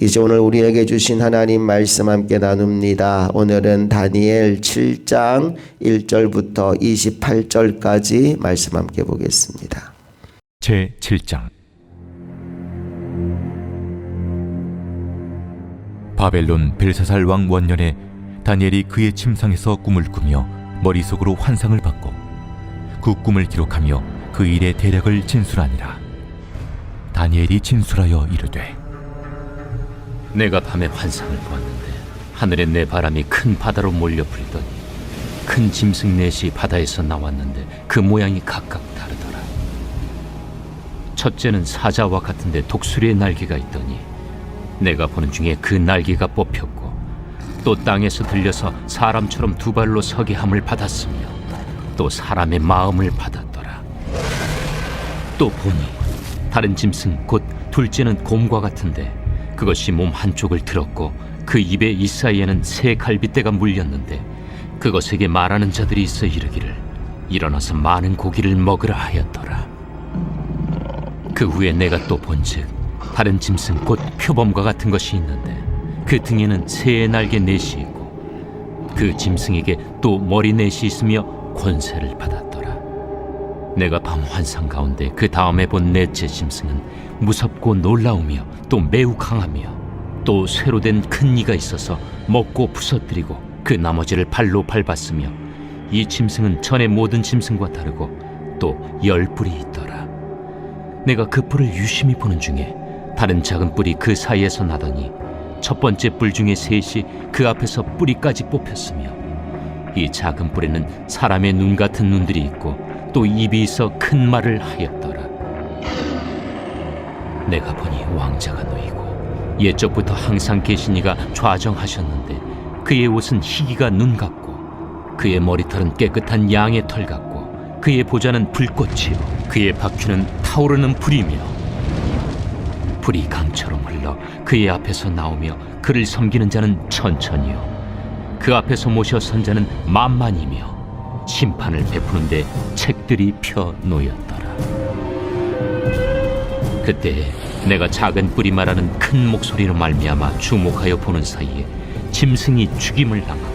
이제 오늘 우리에게 주신 하나님 말씀 함께 나눕니다. 오늘은 다니엘 7장 1절부터 28절까지 말씀 함께 보겠습니다. 제 7장. 바벨론 벨사살 왕 원년에 다니엘이 그의 침상에서 꿈을 꾸며 머릿속으로 환상을 받고 그 꿈을 기록하며 그 일의 대략을 진술하니라. 다니엘이 진술하여 이르되, 내가 밤에 환상을 보았는데 하늘에 내 바람이 큰 바다로 몰려 불더니 큰 짐승 넷이 바다에서 나왔는데 그 모양이 각각 다르더라. 첫째는 사자와 같은데 독수리의 날개가 있더니 내가 보는 중에 그 날개가 뽑혔고 또 땅에서 들려서 사람처럼 두 발로 서게 함을 받았으며 또 사람의 마음을 받았더라. 또 보니 다른 짐승 곧 둘째는 곰과 같은데 그것이 몸 한쪽을 들었고 그 입에 이 사이에는 새 갈빗대가 물렸는데 그것에게 말하는 자들이 있어 이르기를 일어나서 많은 고기를 먹으라 하였더라. 그 후에 내가 또 본즉 다른 짐승 곧 표범과 같은 것이 있는데 그 등에는 새의 날개 넷이 있고 그 짐승에게 또 머리 넷이 있으며 권세를 받았더라. 내가 밤 환상 가운데 그 다음에 본 넷째 짐승은 무섭고 놀라우며 또 매우 강하며 또 쇠로 된 큰 이가 있어서 먹고 부서뜨리고 그 나머지를 발로 밟았으며 이 짐승은 전의 모든 짐승과 다르고 또 10뿔이 있더라. 내가 그 뿔을 유심히 보는 중에 다른 작은 뿔이 그 사이에서 나더니 첫 번째 뿔 중에 셋이 그 앞에서 뿌리까지 뽑혔으며 이 작은 뿔에는 사람의 눈 같은 눈들이 있고 또 입이 있어 큰 말을 하였더라. 내가 보니 왕자가 놓이고 옛적부터 항상 계신 이가 좌정하셨는데 그의 옷은 희기가 눈 같고 그의 머리털은 깨끗한 양의 털 같고 그의 보좌는 불꽃이요 그의 바퀴는 타오르는 불이며 불이 강처럼 흘러 그의 앞에서 나오며 그를 섬기는 자는 천천히요 그 앞에서 모셔 선 자는 만만이며 심판을 베푸는데 책들이 펴 놓였더라. 그때 내가 작은 뿔이 말하는 큰 목소리로 말미암아 주목하여 보는 사이에 짐승이 죽임을 당하고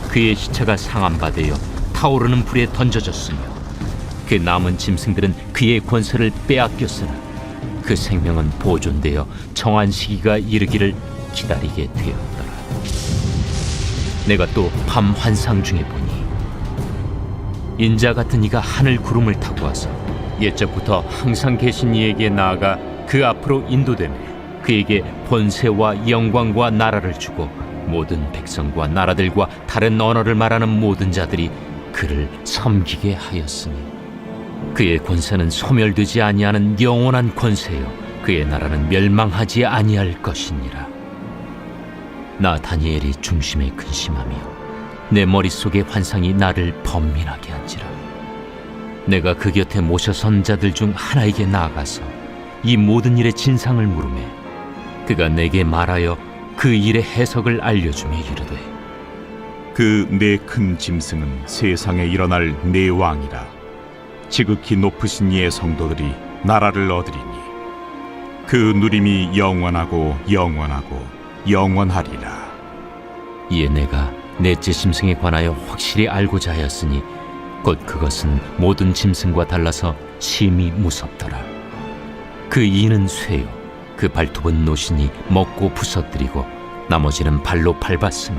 그의 시체가 상함받아 타오르는 불에 던져졌으며 그 남은 짐승들은 그의 권세를 빼앗겼으나 그 생명은 보존되어 정한 시기가 이르기를 기다리게 되었더라. 내가 또 밤 환상 중에 보니 인자 같은 이가 하늘 구름을 타고 와서 옛적부터 항상 계신 이에게 나아가 그 앞으로 인도되며 그에게 권세와 영광과 나라를 주고 모든 백성과 나라들과 다른 언어를 말하는 모든 자들이 그를 섬기게 하였으니 그의 권세는 소멸되지 아니하는 영원한 권세요 그의 나라는 멸망하지 아니할 것이니라. 나 다니엘이 중심에 근심하며 내 머릿속의 환상이 나를 번민하게 한지라. 내가 그 곁에 모셔 선 자들 중 하나에게 나아가서 이 모든 일의 진상을 물으매 그가 내게 말하여 그 일의 해석을 알려주며 이르되, 그 네 큰 짐승은 세상에 일어날 네 왕이라. 지극히 높으신 이의 성도들이 나라를 얻으리니 그 누림이 영원하고 영원하고 영원하리라. 이에 내가 넷째 짐승에 관하여 확실히 알고자 하였으니 곧 그것은 모든 짐승과 달라서 심히 무섭더라. 그 이는 쇠요 그 발톱은 노신이 먹고 부서뜨리고 나머지는 발로 밟았으며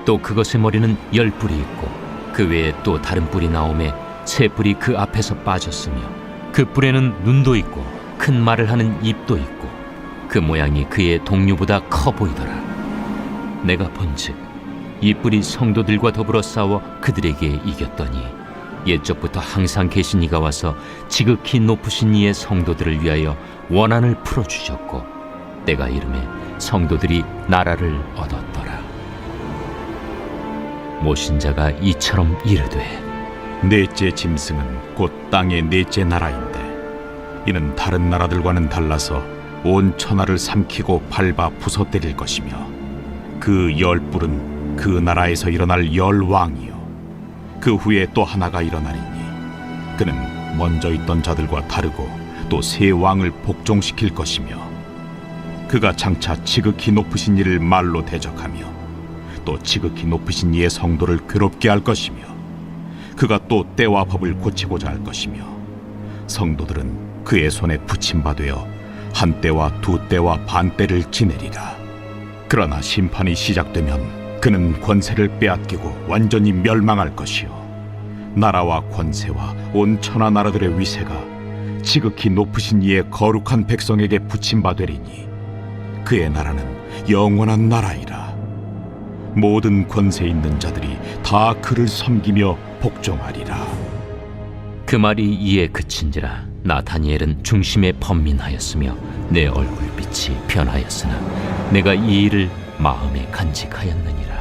또 그것의 머리는 10뿔이 있고 그 외에 또 다른 뿔이 나오매 새 뿔이 그 앞에서 빠졌으며 그 뿔에는 눈도 있고 큰 말을 하는 입도 있고 그 모양이 그의 동류보다 커 보이더라. 내가 본즉 이 뿔이 성도들과 더불어 싸워 그들에게 이겼더니 옛적부터 항상 계신 이가 와서 지극히 높으신 이의 성도들을 위하여 원한을 풀어주셨고 때가 이르매 성도들이 나라를 얻었더라. 모신 자가 이처럼 이르되, 넷째 짐승은 곧 땅의 넷째 나라인데 이는 다른 나라들과는 달라서 온 천하를 삼키고 밟아 부서뜨릴 것이며 그 10뿔은 그 나라에서 일어날 10왕이요 그 후에 또 하나가 일어나리니 그는 먼저 있던 자들과 다르고 또 새 왕을 복종시킬 것이며 그가 장차 지극히 높으신 이를 말로 대적하며 또 지극히 높으신 이의 성도를 괴롭게 할 것이며 그가 또 때와 법을 고치고자 할 것이며 성도들은 그의 손에 붙임바 되어 한 때와 두 때와 반 때를 지내리라. 그러나 심판이 시작되면 그는 권세를 빼앗기고 완전히 멸망할 것이요 나라와 권세와 온 천하 나라들의 위세가 지극히 높으신 이의 거룩한 백성에게 붙임바 되리니 그의 나라는 영원한 나라이라. 모든 권세 있는 자들이 다 그를 섬기며 복종하리라. 그 말이 이에 그친지라 나 다니엘은 중심에 번민하였으며 내 얼굴빛이 변하였으나 내가 이 일을 마음에 간직하였느니라.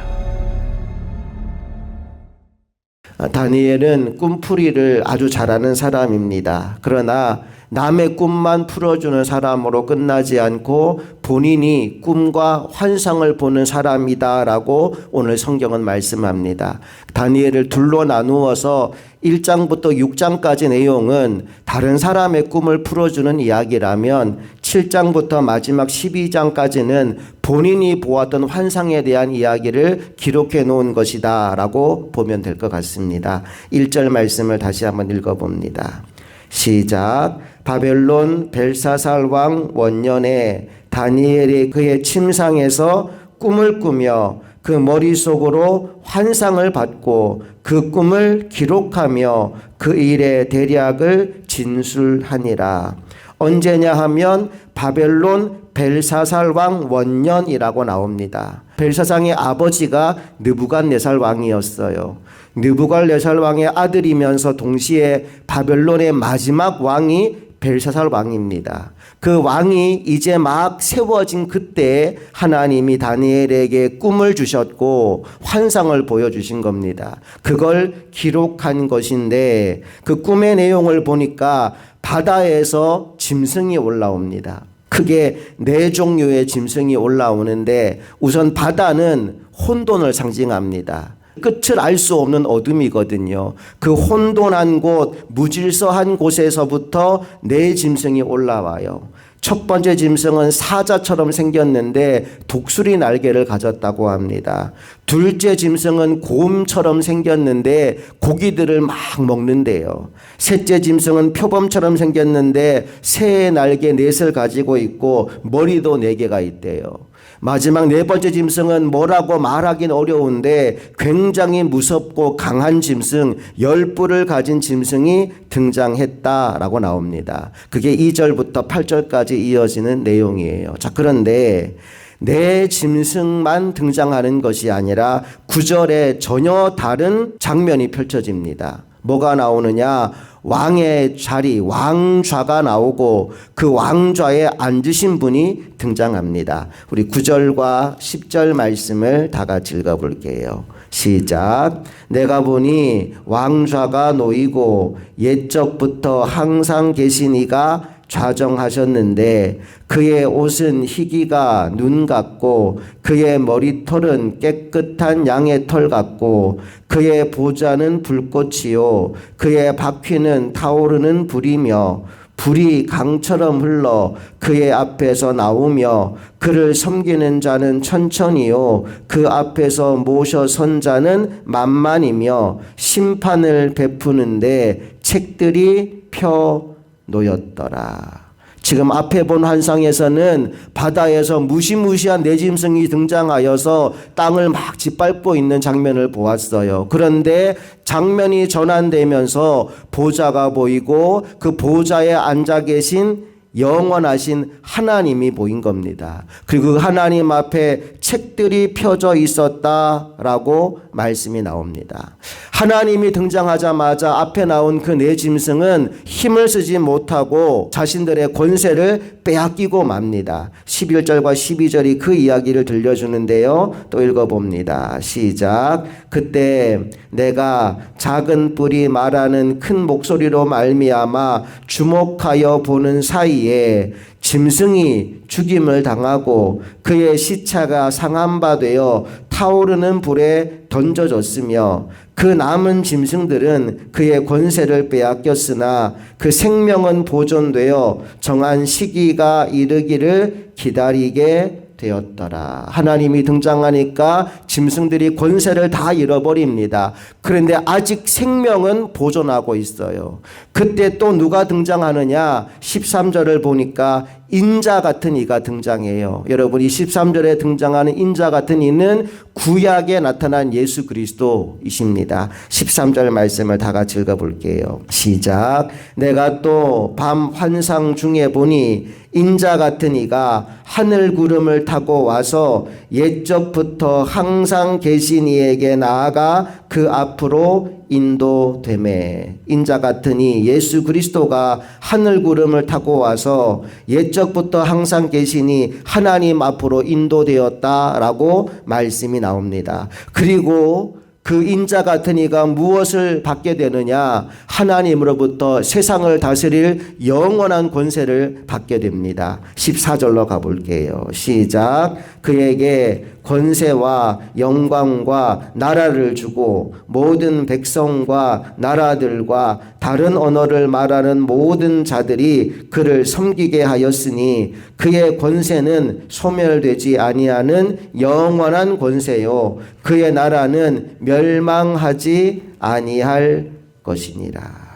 다니엘은 꿈풀이를 아주 잘하는 사람입니다. 그러나 남의 꿈만 풀어주는 사람으로 끝나지 않고 본인이 꿈과 환상을 보는 사람이다라고 오늘 성경은 말씀합니다. 다니엘을 둘로 나누어서 1장부터 6장까지 내용은 다른 사람의 꿈을 풀어주는 이야기라면 7장부터 마지막 12장까지는 본인이 보았던 환상에 대한 이야기를 기록해 놓은 것이다 라고 보면 될 것 같습니다. 1절 말씀을 다시 한번 읽어봅니다. 시작. 바벨론 벨사살 왕 원년에 다니엘이 그의 침상에서 꿈을 꾸며 그 머릿속으로 환상을 받고 그 꿈을 기록하며 그 일의 대략을 진술하니라. 언제냐 하면 바벨론 벨사살 왕 원년이라고 나옵니다. 벨사상의 아버지가 느부갓네살 왕이었어요. 느부갓네살 왕의 아들이면서 동시에 바벨론의 마지막 왕이 벨사살 왕입니다. 그 왕이 이제 막 세워진 그때 하나님이 다니엘에게 꿈을 주셨고 환상을 보여주신 겁니다. 그걸 기록한 것인데 그 꿈의 내용을 보니까 바다에서 짐승이 올라옵니다. 크게 4종류의 짐승이 올라오는데 우선 바다는 혼돈을 상징합니다. 끝을 알 수 없는 어둠이거든요. 그 혼돈한 곳, 무질서한 곳에서부터 4짐승이 올라와요. 첫 번째 짐승은 사자처럼 생겼는데 독수리 날개를 가졌다고 합니다. 둘째 짐승은 곰처럼 생겼는데 고기들을 막 먹는데요. 셋째 짐승은 표범처럼 생겼는데 새의 날개 4을 가지고 있고 머리도 4개가 있대요. 마지막 4번째 짐승은 뭐라고 말하긴 어려운데 굉장히 무섭고 강한 짐승 10뿔을 가진 짐승이 등장했다라고 나옵니다. 그게 2절부터 8절까지 이어지는 내용이에요. 자, 그런데 4짐승만 등장하는 것이 아니라 9절에 전혀 다른 장면이 펼쳐집니다. 뭐가 나오느냐? 왕의 자리, 왕좌가 나오고 그 왕좌에 앉으신 분이 등장합니다. 우리 9절과 10절 말씀을 다 같이 읽어볼게요. 시작. 내가 보니 왕좌가 놓이고 옛적부터 항상 계신 이가 좌정하셨는데 그의 옷은 희기가 눈 같고 그의 머리털은 깨끗한 양의 털 같고 그의 보좌는 불꽃이요 그의 바퀴는 타오르는 불이며 불이 강처럼 흘러 그의 앞에서 나오며 그를 섬기는 자는 천천히요 그 앞에서 모셔 선 자는 만만이며 심판을 베푸는데 책들이 펴 놓였더라. 지금 앞에 본 환상에서는 바다에서 무시무시한 4짐승이 등장하여서 땅을 막 짓밟고 있는 장면을 보았어요. 그런데 장면이 전환되면서 보좌가 보이고 그 보좌에 앉아 계신 영원하신 하나님이 보인 겁니다. 그리고 그 하나님 앞에 책들이 펴져 있었다라고 말씀이 나옵니다. 하나님이 등장하자마자 앞에 나온 그 4짐승은 힘을 쓰지 못하고 자신들의 권세를 빼앗기고 맙니다. 11절과 12절이 그 이야기를 들려주는데요. 또 읽어봅니다. 시작. 그때 내가 작은 뿔이 말하는 큰 목소리로 말미암아 주목하여 보는 사이에 짐승이 죽임을 당하고 그의 시체가 상한 바 되어 타오르는 불에 던져졌으며 그 남은 짐승들은 그의 권세를 빼앗겼으나 그 생명은 보존되어 정한 시기가 이르기를 기다리게 되었더라. 하나님이 등장하니까 짐승들이 권세를 다 잃어버립니다. 그런데 아직 생명은 보존하고 있어요. 그때 또 누가 등장하느냐? 13절을 보니까 인자 같은 이가 등장해요. 여러분, 이 13절에 등장하는 인자 같은 이는 구약에 나타난 예수 그리스도이십니다. 13절 말씀을 다 같이 읽어볼게요. 시작. 내가 또 밤 환상 중에 보니 인자 같은 이가 하늘 구름을 타고 와서 옛적부터 항상 계신 이에게 나아가 그 앞으로 인도되매. 인자 같은 이 예수 그리스도가 하늘 구름을 타고 와서 옛적부터 항상 계시니 하나님 앞으로 인도되었다라고 말씀이 나옵니다. 그리고 그 인자 같은 이가 무엇을 받게 되느냐? 하나님으로부터 세상을 다스릴 영원한 권세를 받게 됩니다. 14절로 가볼게요. 시작. 그에게 권세와 영광과 나라를 주고 모든 백성과 나라들과 다른 언어를 말하는 모든 자들이 그를 섬기게 하였으니 그의 권세는 소멸되지 아니하는 영원한 권세요 그의 나라는 멸망하지 아니할 것이니라.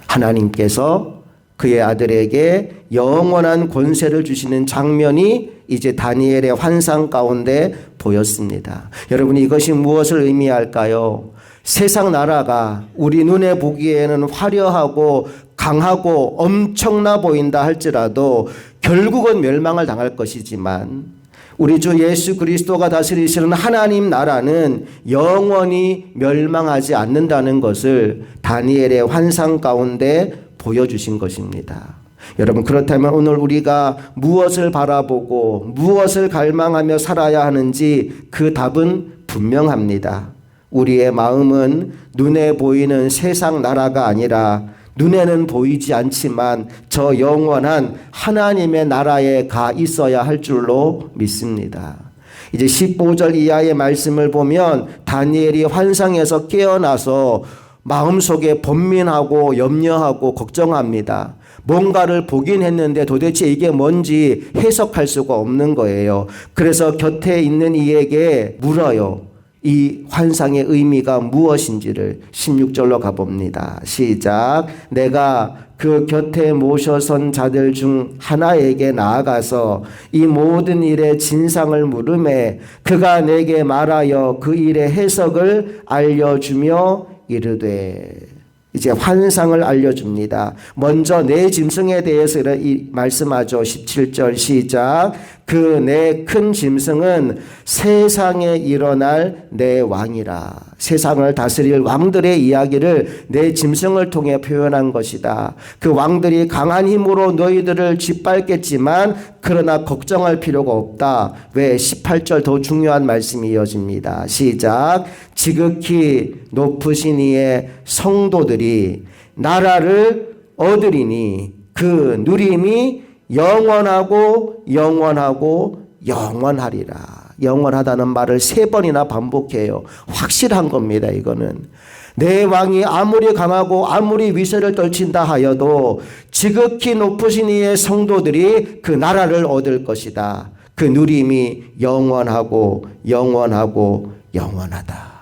하나님께서 그의 아들에게 영원한 권세를 주시는 장면이 이제 다니엘의 환상 가운데 보였습니다. 여러분, 이것이 무엇을 의미할까요? 세상 나라가 우리 눈에 보기에는 화려하고 강하고 엄청나 보인다 할지라도 결국은 멸망을 당할 것이지만 우리 주 예수 그리스도가 다스리시는 하나님 나라는 영원히 멸망하지 않는다는 것을 다니엘의 환상 가운데 보여주신 것입니다. 여러분, 그렇다면 오늘 우리가 무엇을 바라보고 무엇을 갈망하며 살아야 하는지 그 답은 분명합니다. 우리의 마음은 눈에 보이는 세상 나라가 아니라 눈에는 보이지 않지만 저 영원한 하나님의 나라에 가 있어야 할 줄로 믿습니다. 이제 15절 이하의 말씀을 보면 다니엘이 환상에서 깨어나서 마음속에 번민하고 염려하고 걱정합니다. 뭔가를 보긴 했는데 도대체 이게 뭔지 해석할 수가 없는 거예요. 그래서 곁에 있는 이에게 물어요. 이 환상의 의미가 무엇인지를. 16절로 가봅니다. 시작. 내가 그 곁에 모셔선 자들 중 하나에게 나아가서 이 모든 일의 진상을 물으매 그가 내게 말하여 그 일의 해석을 알려주며 이르되. 이제 환상을 알려줍니다. 먼저 내 짐승에 대해서 말씀하죠. 17절 시작. 그 내 큰 짐승은 세상에 일어날 내 왕이라. 세상을 다스릴 왕들의 이야기를 내 짐승을 통해 표현한 것이다. 그 왕들이 강한 힘으로 너희들을 짓밟겠지만 그러나 걱정할 필요가 없다. 왜? 18절 더 중요한 말씀이 이어집니다. 시작. 지극히 높으신 이의 성도들이 나라를 얻으리니 그 누림이 영원하고 영원하고 영원하리라. 영원하다는 말을 3번이나 반복해요. 확실한 겁니다. 이거는 내 왕이 아무리 강하고 아무리 위세를 떨친다 하여도 지극히 높으신 이의 성도들이 그 나라를 얻을 것이다. 그 누림이 영원하고 영원하고 영원하다.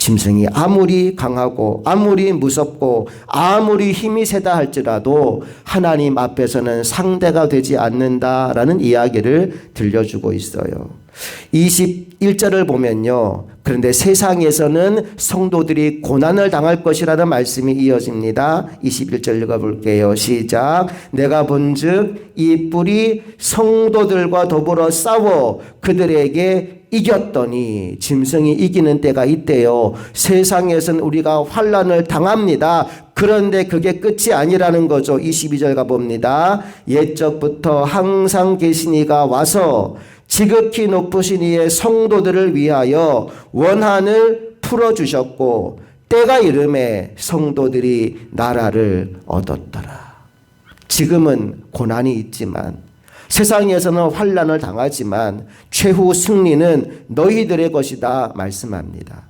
짐승이 아무리 강하고 아무리 무섭고 아무리 힘이 세다 할지라도 하나님 앞에서는 상대가 되지 않는다라는 이야기를 들려주고 있어요. 21절을 보면요. 그런데 세상에서는 성도들이 고난을 당할 것이라는 말씀이 이어집니다. 21절 읽어볼게요. 시작. 내가 본즉 이 뿔이 성도들과 더불어 싸워 그들에게 이겼더니. 짐승이 이기는 때가 있대요. 세상에서는 우리가 환난을 당합니다. 그런데 그게 끝이 아니라는 거죠. 22절 가봅니다. 옛적부터 항상 계신 이가 와서 지극히 높으신 이의 성도들을 위하여 원한을 풀어주셨고 때가 이름에 성도들이 나라를 얻었더라. 지금은 고난이 있지만 세상에서는 환난을 당하지만 최후 승리는 너희들의 것이다 말씀합니다.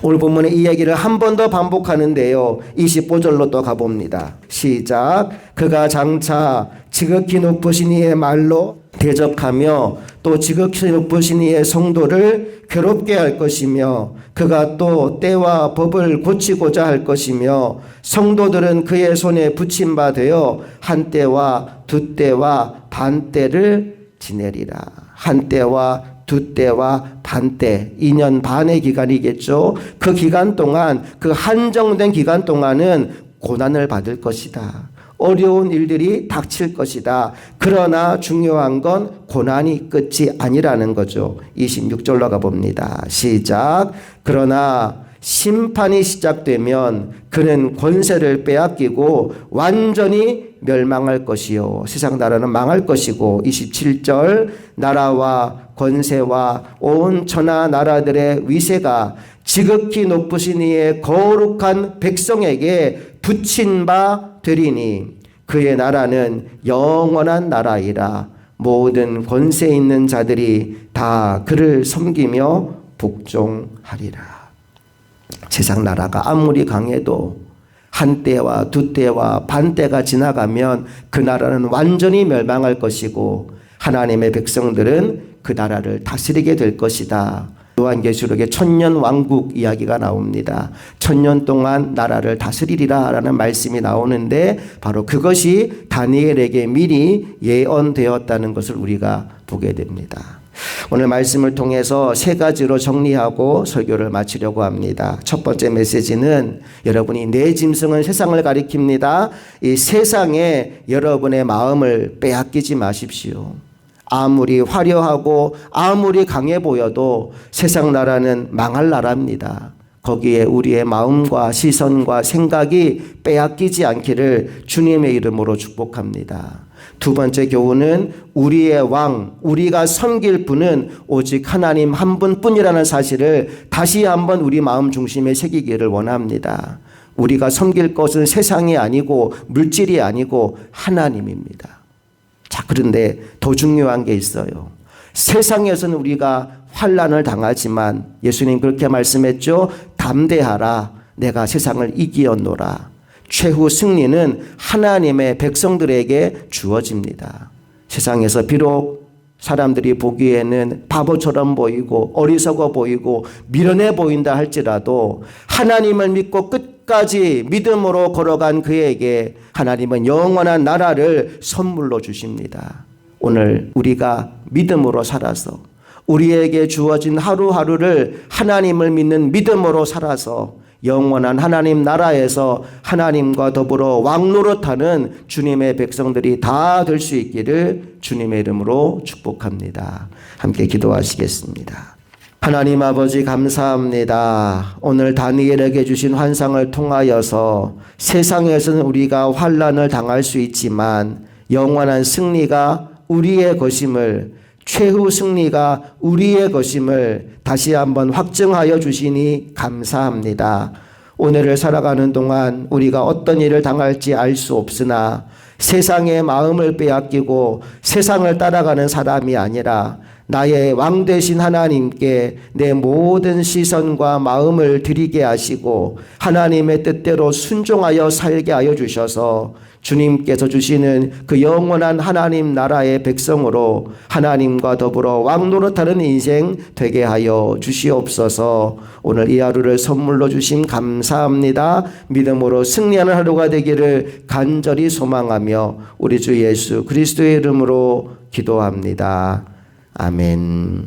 오늘 본문의 이야기를 한 번 더 반복하는데요. 25절로 또 가봅니다. 시작. 그가 장차 지극히 높으신 이의 말로 대적하며 또 지극히 높으신 이의 성도를 괴롭게 할 것이며 그가 또 때와 법을 고치고자 할 것이며 성도들은 그의 손에 붙임 바 되어 한 때와 두 때와 반 때를 지내리라. 한 때와 두 때와 반 때, 2년 반의 기간이겠죠. 그 기간 동안, 그 한정된 기간 동안은 고난을 받을 것이다. 어려운 일들이 닥칠 것이다. 그러나 중요한 건 고난이 끝이 아니라는 거죠. 26절로 가봅니다. 시작. 그러나 심판이 시작되면 그는 권세를 빼앗기고 완전히 멸망할 것이요. 세상 나라는 망할 것이고 27절 나라와 권세와 온 천하 나라들의 위세가 지극히 높으신 이의 거룩한 백성에게 붙인 바 되리니 그의 나라는 영원한 나라이라. 모든 권세 있는 자들이 다 그를 섬기며 복종하리라. 세상 나라가 아무리 강해도 한 때와 두 때와 반 때가 지나가면 그 나라는 완전히 멸망할 것이고 하나님의 백성들은 그 나라를 다스리게 될 것이다. 요한계시록에 천년 왕국 이야기가 나옵니다. 천년 동안 나라를 다스리리라 라는 말씀이 나오는데 바로 그것이 다니엘에게 미리 예언되었다는 것을 우리가 보게 됩니다. 오늘 말씀을 통해서 세 가지로 정리하고 설교를 마치려고 합니다. 첫 번째 메시지는 여러분이 내 짐승은 세상을 가리킵니다. 이 세상에 여러분의 마음을 빼앗기지 마십시오. 아무리 화려하고 아무리 강해 보여도 세상 나라는 망할 나라입니다. 거기에 우리의 마음과 시선과 생각이 빼앗기지 않기를 주님의 이름으로 축복합니다. 두 번째 교훈은 우리의 왕, 우리가 섬길 분은 오직 하나님 한 분뿐이라는 사실을 다시 한번 우리 마음 중심에 새기기를 원합니다. 우리가 섬길 것은 세상이 아니고 물질이 아니고 하나님입니다. 자, 그런데 더 중요한 게 있어요. 세상에서는 우리가 환난을 당하지만 예수님 그렇게 말씀했죠. 담대하라. 내가 세상을 이기었노라. 최후 승리는 하나님의 백성들에게 주어집니다. 세상에서 비록 사람들이 보기에는 바보처럼 보이고 어리석어 보이고 미련해 보인다 할지라도 하나님을 믿고 끝까지 믿음으로 걸어간 그에게 하나님은 영원한 나라를 선물로 주십니다. 오늘 우리가 믿음으로 살아서 우리에게 주어진 하루하루를 하나님을 믿는 믿음으로 살아서 영원한 하나님 나라에서 하나님과 더불어 왕노릇하는 주님의 백성들이 다 될 수 있기를 주님의 이름으로 축복합니다. 함께 기도하시겠습니다. 하나님 아버지 감사합니다. 오늘 다니엘에게 주신 환상을 통하여서 세상에서는 우리가 환난을 당할 수 있지만 영원한 승리가 우리의 것임을, 최후 승리가 우리의 것임을 다시 한번 확증하여 주시니 감사합니다. 오늘을 살아가는 동안 우리가 어떤 일을 당할지 알 수 없으나 세상의 마음을 빼앗기고 세상을 따라가는 사람이 아니라 나의 왕 되신 하나님께 내 모든 시선과 마음을 드리게 하시고 하나님의 뜻대로 순종하여 살게 하여 주셔서 주님께서 주시는 그 영원한 하나님 나라의 백성으로 하나님과 더불어 왕노릇하는 인생 되게 하여 주시옵소서. 오늘 이 하루를 선물로 주심 감사합니다. 믿음으로 승리하는 하루가 되기를 간절히 소망하며 우리 주 예수 그리스도의 이름으로 기도합니다. 아멘.